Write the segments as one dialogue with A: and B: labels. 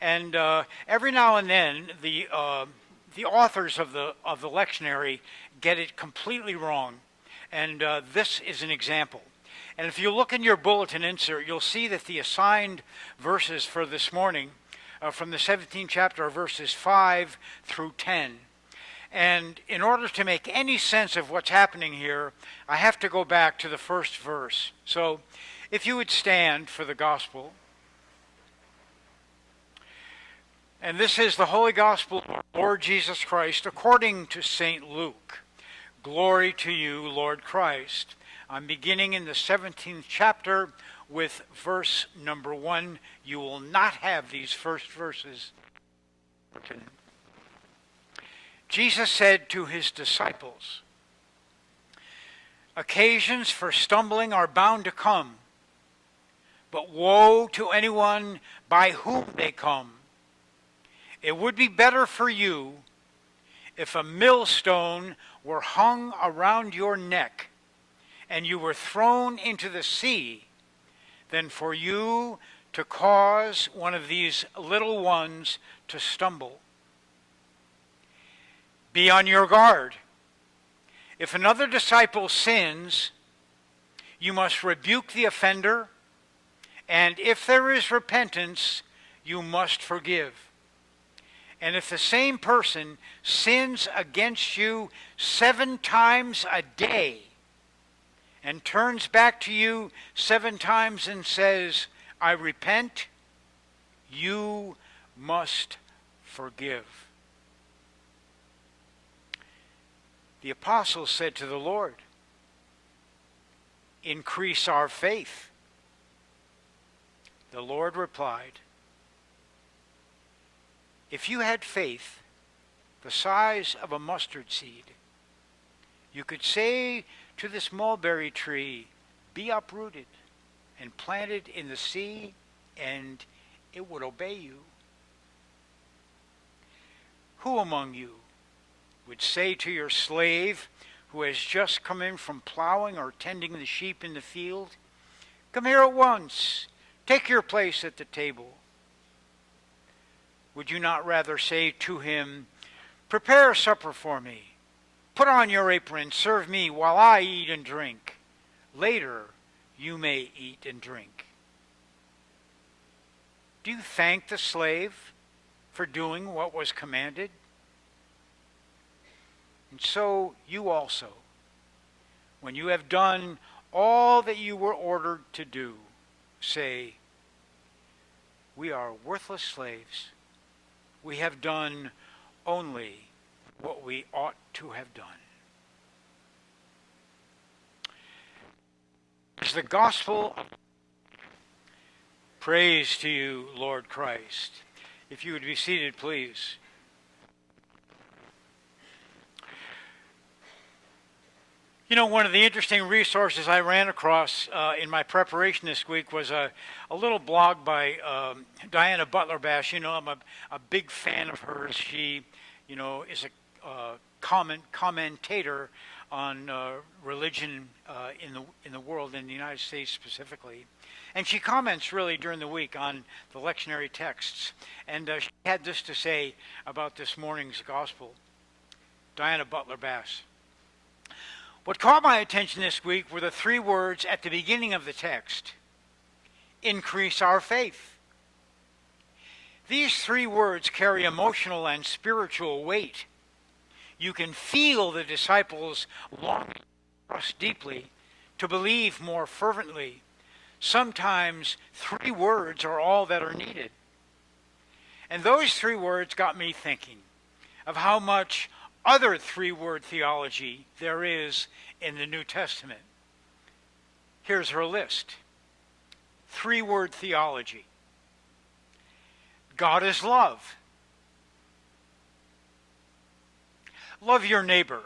A: And every now and then, the authors of the lectionary get it completely wrong. And this is an example. And if you look in your bulletin insert, you'll see that the assigned verses for this morning from the 17th chapter are verses 5 through 10. And in order to make any sense of what's happening here, I have to go back to the first verse. So if you would stand for the gospel. And this is the Holy Gospel of our Lord Jesus Christ according to St. Luke. Glory to you, Lord Christ. I'm beginning in the 17th chapter with verse number 1. You will not have these first verses. Jesus said to his disciples, occasions for stumbling are bound to come, but woe to anyone by whom they come. It would be better for you if a millstone were hung around your neck and you were thrown into the sea than for you to cause one of these little ones to stumble. Be on your guard. If another disciple sins, you must rebuke the offender, and if there is repentance, you must forgive. And if the same person sins against you 7 times a day and turns back to you 7 times and says, I repent, you must forgive. The apostles said to the Lord, increase our faith. The Lord replied, if you had faith the size of a mustard seed, you could say to this mulberry tree, be uprooted and planted in the sea, and it would obey you. Who among you would say to your slave who has just come in from plowing or tending the sheep in the field, come here at once, take your place at the table? Would you not rather say to him, prepare supper for me, put on your apron, serve me while I eat and drink. Later you may eat and drink. Do you thank the slave for doing what was commanded? And so you also, when you have done all that you were ordered to do, say, we are worthless slaves. We have done only what we ought to have done. It's the gospel. Praise to you, Lord Christ. If you would be seated, please. You know, one of the interesting resources I ran across in my preparation this week was a little blog by Diana Butler-Bass. You know, I'm a big fan of hers. She, you know, is a commentator on religion in the world, in the United States specifically. And she comments really during the week on the lectionary texts. And she had this to say about this morning's gospel. Diana Butler-Bass. What caught my attention this week were the 3 words at the beginning of the text. Increase our faith. These 3 words carry emotional and spiritual weight. You can feel the disciples longing to trust deeply, to believe more fervently. Sometimes 3 words are all that are needed. And those 3 words got me thinking of how much other 3-word theology there is in the New Testament. Here's her list. 3-word theology. God is love. Love your neighbor.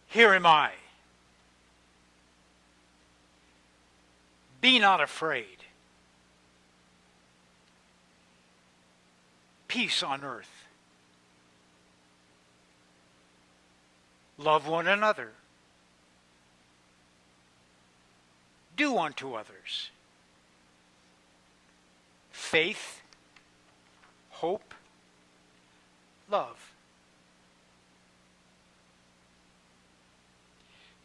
A: Here am I. Be not afraid. Peace on earth. Love one another. Do unto others faith, hope, love.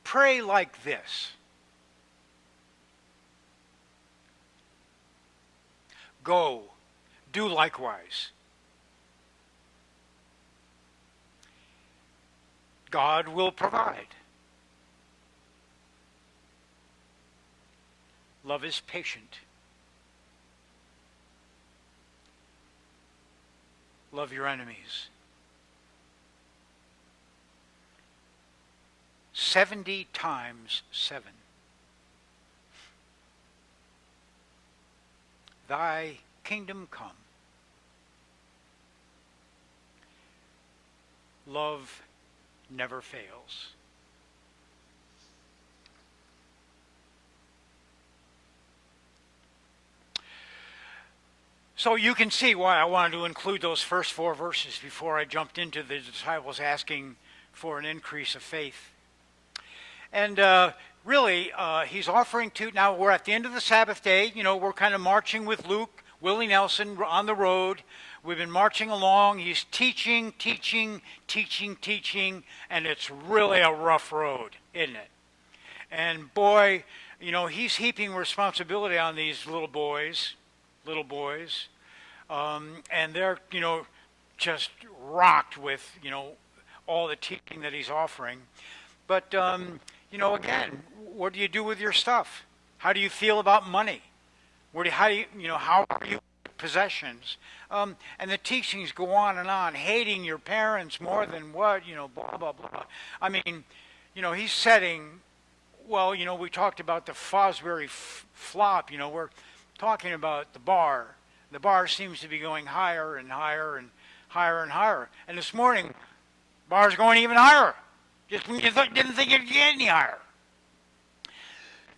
A: Pray like this. Go, do likewise. God will provide. Love is patient. Love your enemies. 70 times 7. Thy kingdom come. Love never fails. So you can see why I wanted to include those first 4 verses before I jumped into the disciples asking for an increase of faith. And really, he's offering to, now we're at the end of the Sabbath day, we're kind of marching with Luke, Willie Nelson on the road. We've been marching along. He's teaching, and it's really a rough road, isn't it? And boy, he's heaping responsibility on these little boys, and they're, just rocked with, all the teaching that he's offering. But, again, what do you do with your stuff? How do you feel about money? How are you with possessions? And the teachings go on, hating your parents more than what, blah, blah, blah. I mean, he's setting, we talked about the Fosbury flop, we're talking about the bar. The bar seems to be going higher and higher and higher and higher. And this morning, bar's going even higher. Just when you didn't think it'd get any higher.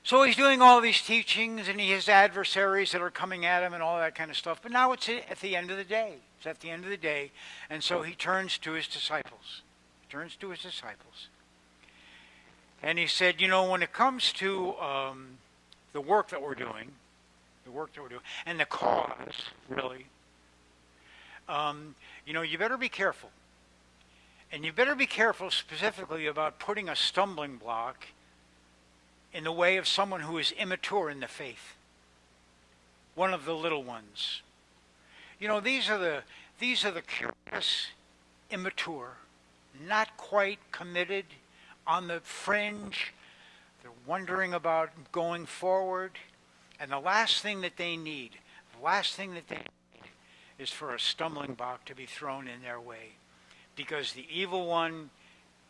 A: So he's doing all these teachings, and he has adversaries that are coming at him and all that kind of stuff. But now it's at the end of the day. It's at the end of the day. And so he turns to his disciples. And he said, when it comes to the work that we're doing, and the cause, really, you better be careful. And you better be careful specifically about putting a stumbling block in the way of someone who is immature in the faith. One of the little ones. These are the curious, immature, not quite committed, on the fringe. They're wondering about going forward. And the last thing that they need is for a stumbling block to be thrown in their way. Because the evil one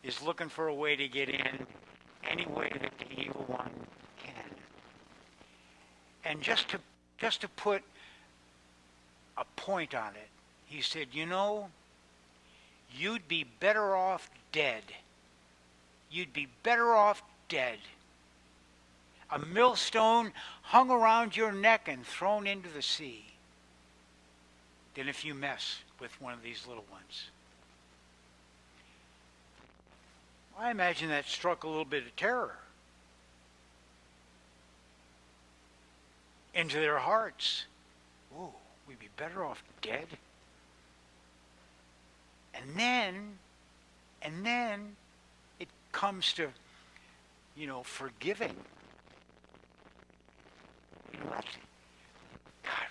A: is looking for a way to get in any way that the evil one can. And just to put a point on it, he said, you'd be better off dead. You'd be better off dead. A millstone hung around your neck and thrown into the sea than if you mess with one of these little ones. I imagine that struck a little bit of terror into their hearts. Ooh, we'd be better off dead. And then it comes to, forgiving. God,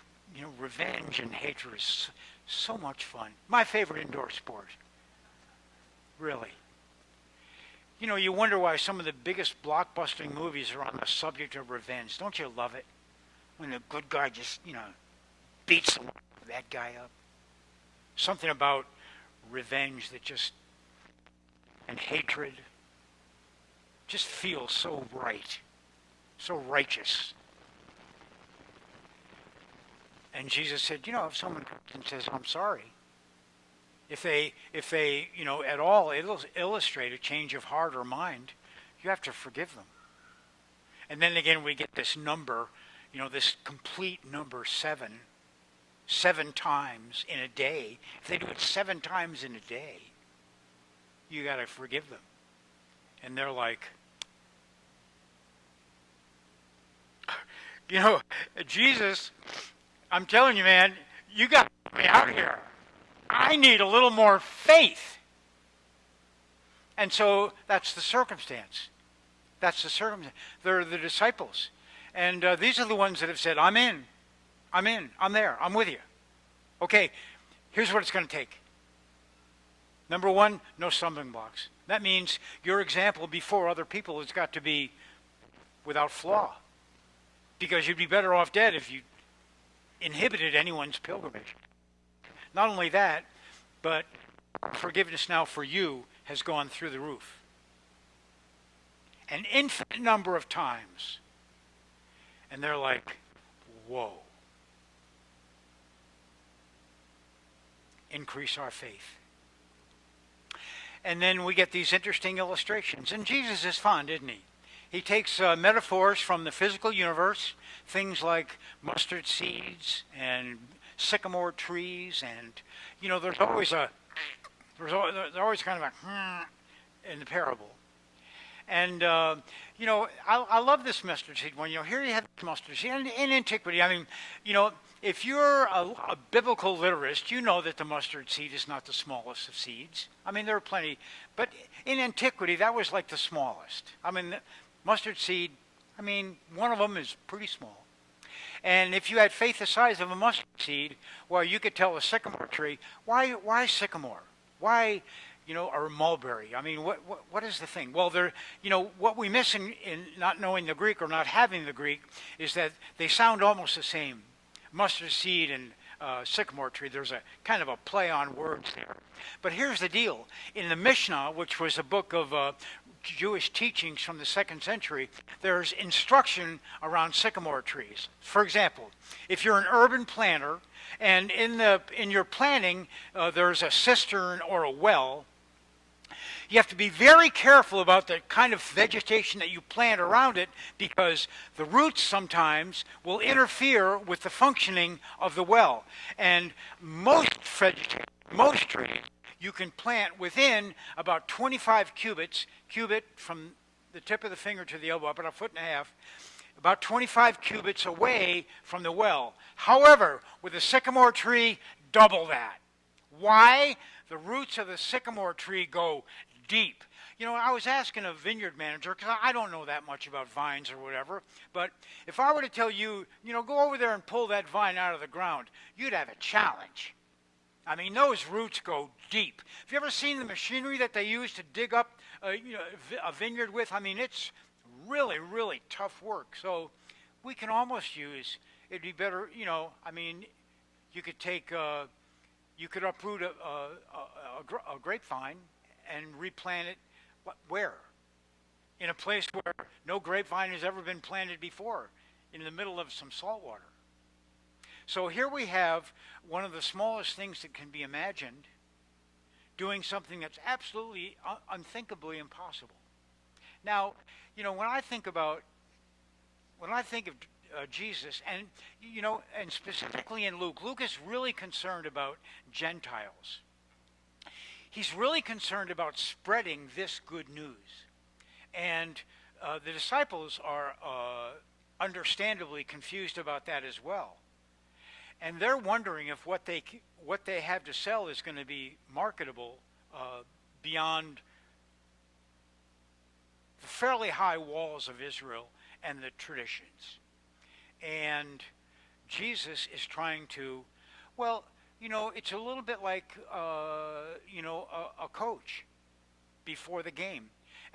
A: revenge and hatred is so much fun. My favorite indoor sport. Really. You wonder why some of the biggest blockbusting movies are on the subject of revenge. Don't you love it? When the good guy just, beats that guy up. Something about revenge that and hatred, just feels so right, so righteous. And Jesus said, if someone comes and says, I'm sorry, if they at all illustrate a change of heart or mind, you have to forgive them. And then again, we get this number, this complete number 7 times in a day. If they do it 7 times in a day, you got to forgive them. And they're like, Jesus, I'm telling you, man, you got me out here. I need a little more faith. And so that's the circumstance. That's the circumstance. They're the disciples. And these are the ones that have said, I'm in. I'm in. I'm there. I'm with you. Okay, here's what it's going to take. Number one, no stumbling blocks. That means your example before other people has got to be without flaw. Because you'd be better off dead if you inhibited anyone's pilgrimage. Not only that, but forgiveness now for you has gone through the roof. An infinite number of times. And they're like, whoa. Increase our faith. And then we get these interesting illustrations. And Jesus is fond, isn't he? He takes metaphors from the physical universe, things like mustard seeds and sycamore trees, and there's always kind of a in the parable. And I love this mustard seed one. Here you have mustard seed in antiquity. I mean, if you're a biblical literist, you know that the mustard seed is not the smallest of seeds. I mean, there are plenty, but in antiquity, that was like the smallest. I mean, mustard seed, one of them is pretty small. And if you had faith the size of a mustard seed, well, you could tell a sycamore tree, why sycamore? Why, or mulberry? I mean, what is the thing? Well, what we miss in not knowing the Greek or not having the Greek is that they sound almost the same. Mustard seed and sycamore tree, there's a kind of a play on words there. But here's the deal. In the Mishnah, which was a book of Jewish teachings from the 2nd century, there's instruction around sycamore trees. For example, if you're an urban planner and in your planning there's a cistern or a well, you have to be very careful about the kind of vegetation that you plant around it, because the roots sometimes will interfere with the functioning of the well. And most trees you can plant within about 25 cubit from the tip of the finger to the elbow, about a foot and a half, about 25 cubits away from the well. However, with a sycamore tree, double that. Why? The roots of the sycamore tree go deep. I was asking a vineyard manager, because I don't know that much about vines or whatever, but if I were to tell you, go over there and pull that vine out of the ground, you'd have a challenge. I mean, those roots go deep. Have you ever seen the machinery that they use to dig up a vineyard with? I mean, it's really, really tough work. So we can almost use, it'd be better, you could take, you could uproot a grapevine and replant it, where? In a place where no grapevine has ever been planted before, in the middle of some salt water. So here we have one of the smallest things that can be imagined doing something that's absolutely unthinkably impossible. Now, when I think of Jesus, and and specifically in Luke is really concerned about Gentiles. He's really concerned about spreading this good news. And the disciples are understandably confused about that as well. And they're wondering if what they have to sell is going to be marketable beyond the fairly high walls of Israel and the traditions. And Jesus is trying to, it's a little bit like, a coach before the game.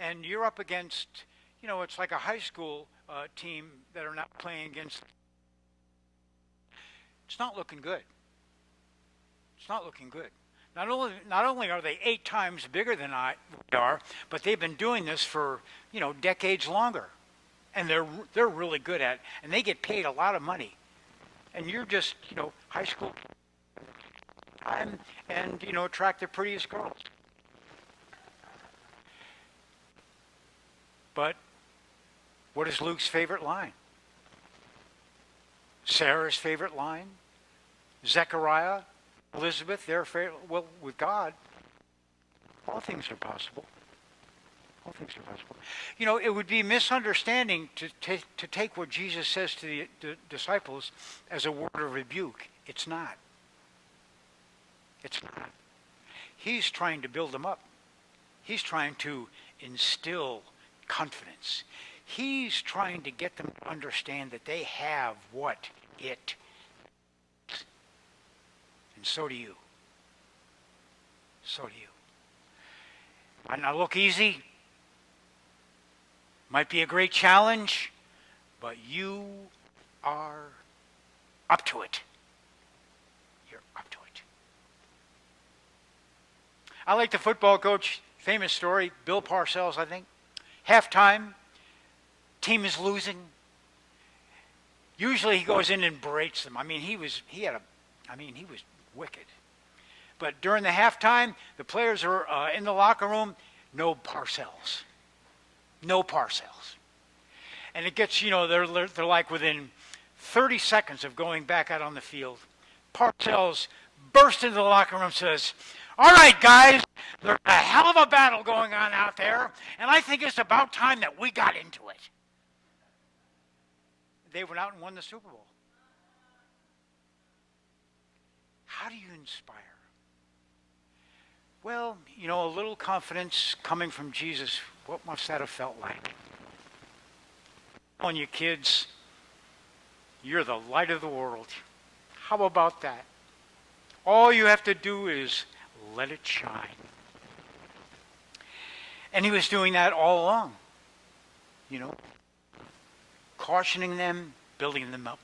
A: And you're up against, it's like a high school team that are not playing against. It's not looking good. It's not looking good. Not only are they 8 times bigger than we are, but they've been doing this for, decades longer. And they're really good at it. And they get paid a lot of money. And you're just, high school time and, attract the prettiest girls. But what is Luke's favorite line? Sarah's favorite line? Zechariah, Elizabeth, their favorite? Well, with God, all things are possible. All things are possible. You know, it would be misunderstanding to take what Jesus says to the disciples as a word of rebuke. It's not. It's not. He's trying to build them up. He's trying to instill confidence. He's trying to get them to understand that they have what it is. And so do you. So do you. Might not look easy. Might be a great challenge, but you are up to it. You're up to it. I like the football coach, famous story, Bill Parcells, I think. Halftime, team is losing. Usually he goes in and berates them. I mean, he was wicked. But during the halftime, the players are in the locker room, no Parcells. No Parcells. And it gets, they're like within 30 seconds of going back out on the field. Parcells burst into the locker room and says, "All right, guys, there's a hell of a battle going on out there, and I think it's about time that we got into it." They went out and won the Super Bowl. How do you inspire? Well, a little confidence coming from Jesus. What must that have felt like? On you kids, you're the light of the world. How about that? All you have to do is let it shine. And he was doing that all along. Cautioning them, building them up.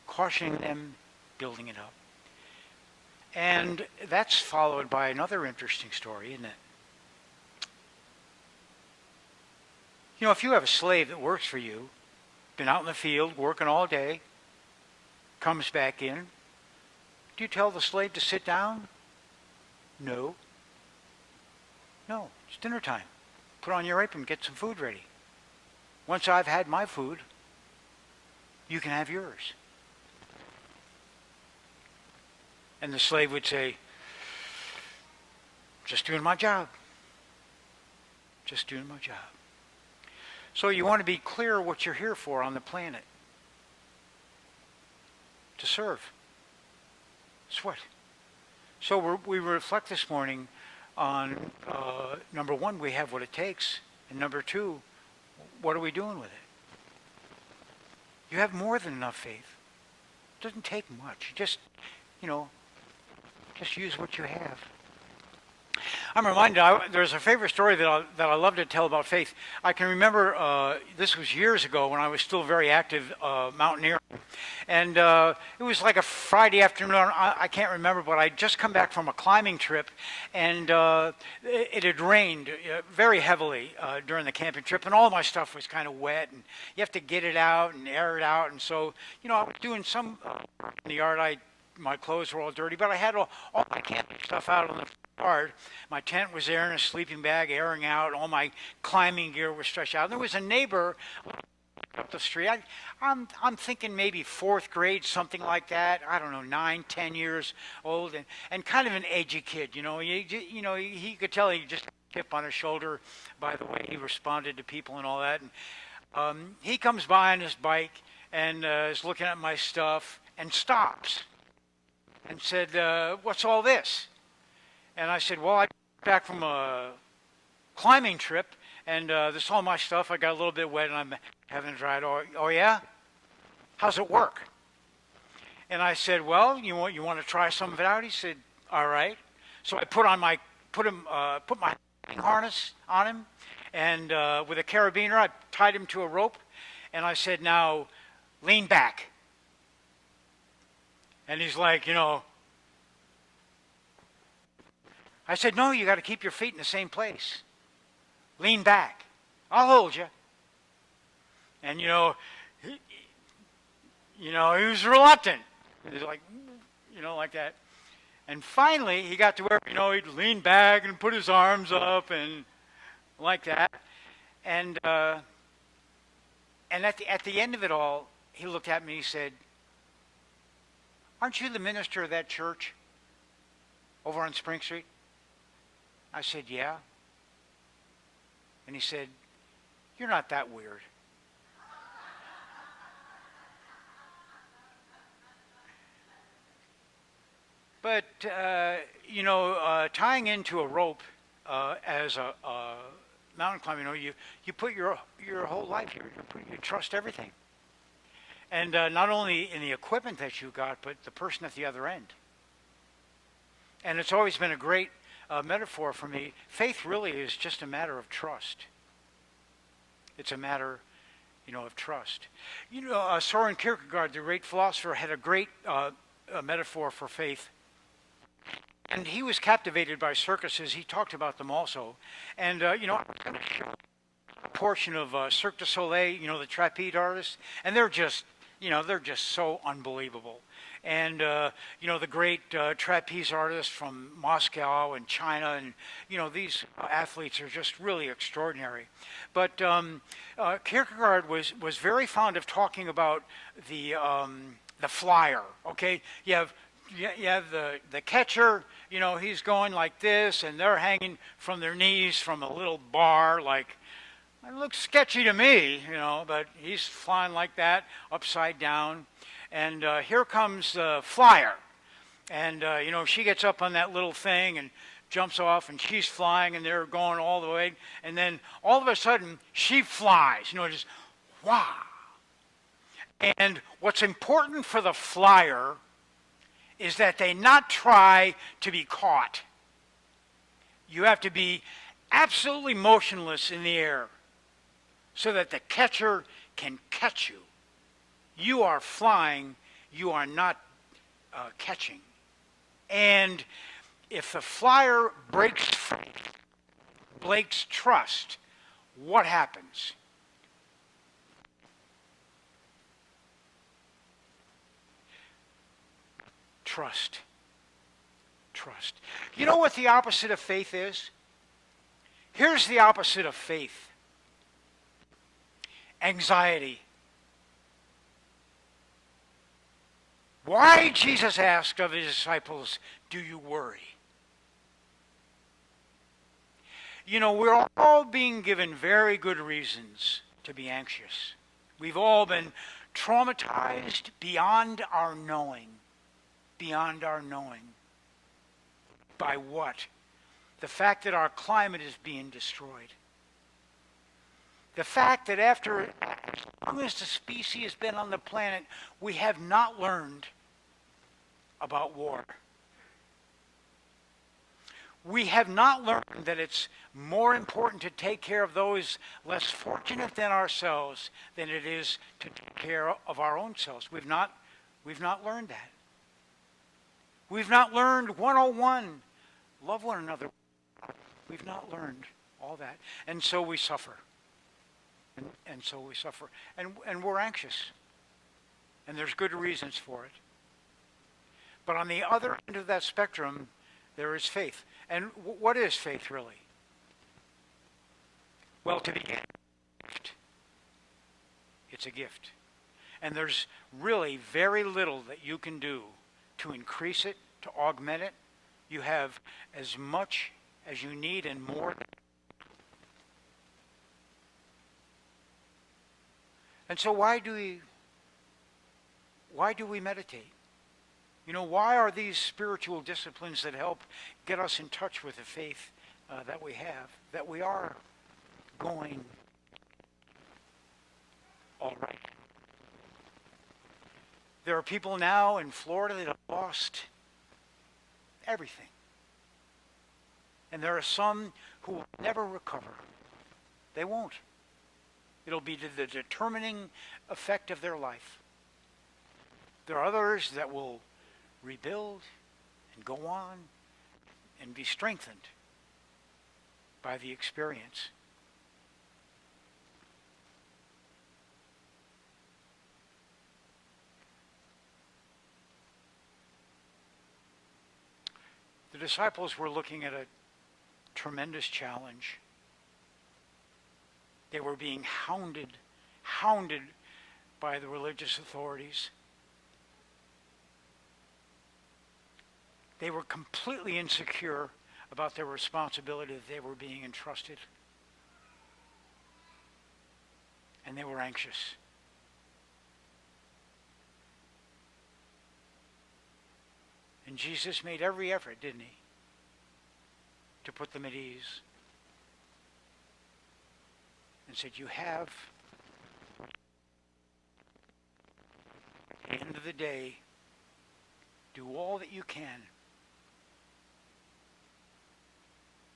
A: Cautioning them, building it up. And that's followed by another interesting story, isn't it? If you have a slave that works for you, been out in the field working all day, comes back in, do you tell the slave to sit down? No. No, it's dinner time. Put on your apron, get some food ready. Once I've had my food, you can have yours. And the slave would say, "Just doing my job. Just doing my job." So you want to be clear what you're here for on the planet. To serve. That's what. So we reflect this morning on, number one, we have what it takes. And number two, what are we doing with it? You have more than enough faith. It doesn't take much. Just use what you have. I'm reminded, there's a favorite story that I love to tell about faith. I can remember, this was years ago when I was still very active mountaineering. And it was like a Friday afternoon, I can't remember, but I'd just come back from a climbing trip, and it had rained very heavily during the camping trip, and all my stuff was kind of wet, and you have to get it out and air it out. And so, I was doing some in the yard. My clothes were all dirty, but I had all my camping stuff out on the yard. My tent was there in a sleeping bag, airing out. All my climbing gear was stretched out. And there was a neighbor up the street. I'm thinking maybe fourth grade, something like that. I don't know, 9, 10 years old, and kind of an edgy kid. He could tell he just had a chip on his shoulder by the way he responded to people and all that. And he comes by on his bike and is looking at my stuff and stops. And said, "What's all this?" And I said, "Well, I got back from a climbing trip, and this is all my stuff. I got a little bit wet, and I'm having it dried." Oh, yeah? How's it work? And I said, "Well, you want to try some of it out?" He said, "All right." So I put my harness on him, and with a carabiner, I tied him to a rope, and I said, "Now, lean back." And he's like, I said, "No, you got to keep your feet in the same place. Lean back. I'll hold you." And, he was reluctant. He's like, like that. And finally, he got to where, he'd lean back and put his arms up and like that. And at the end of it all, he looked at me and he said, "Aren't you the minister of that church over on Spring Street?" I said, "Yeah." And he said, "You're not that weird." But, tying into a rope as a mountain climber, you put your whole life here. You trust everything. And not only in the equipment that you got, but the person at the other end. And it's always been a great metaphor for me. Faith really is just a matter of trust. It's a matter, of trust. Soren Kierkegaard, the great philosopher, had a great metaphor for faith. And he was captivated by circuses. He talked about them also. And, I was going to show a portion of Cirque du Soleil, the trapeze artists. And they're just so unbelievable. And, the great trapeze artists from Moscow and China. And, these athletes are just really extraordinary. But Kierkegaard was very fond of talking about the flyer, okay? You have the catcher, he's going like this, and they're hanging from their knees from a little bar, like, it looks sketchy to me, but he's flying like that, upside down. And here comes the flyer. And, she gets up on that little thing and jumps off, and she's flying, and they're going all the way. And then all of a sudden, she flies, just, wow. And what's important for the flyer is that they not try to be caught. You have to be absolutely motionless in the air so that the catcher can catch you. You are flying, you are not catching. And if the flyer breaks trust, what happens? Trust. Trust. You know what the opposite of faith is? Here's the opposite of faith. Anxiety. Why, Jesus asked of his disciples, do you worry? We're all being given very good reasons to be anxious. We've all been traumatized beyond our knowing. Beyond our knowing. By what? The fact that our climate is being destroyed. The fact that after as long as the species has been on the planet, we have not learned about war. We have not learned that it's more important to take care of those less fortunate than ourselves than it is to take care of our own selves. We've not learned that. We've not learned 101. Love one another. We've not learned all that. And so we suffer. And so we suffer. And we're anxious. And there's good reasons for it. But on the other end of that spectrum, there is faith. And what is faith really? Well, to begin, it's a gift. And there's really very little that you can do to increase it, to augment it. You have as much as you need and more. And so why do we meditate? Why are these spiritual disciplines that help get us in touch with the faith that we have, that we are going all right? There are people now in Florida that have lost everything. And there are some who will never recover. They won't. It'll be the determining effect of their life. There are others that will rebuild and go on and be strengthened by the experience. The disciples were looking at a tremendous challenge. They were being hounded by the religious authorities. They were completely insecure about their responsibility that they were being entrusted. and they were anxious. And Jesus made every effort, didn't he, to put them at ease. And said, you have, at the end of the day, do all that you can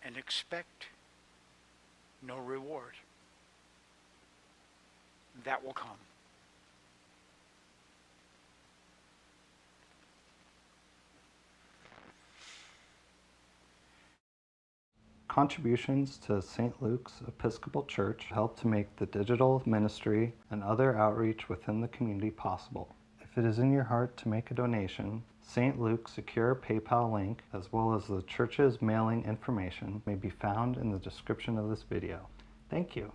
A: and expect no reward. That will come.
B: Contributions to St. Luke's Episcopal Church help to make the digital ministry and other outreach within the community possible. If it is in your heart to make a donation, St. Luke's secure PayPal link, as well as the church's mailing information, may be found in the description of this video. Thank you.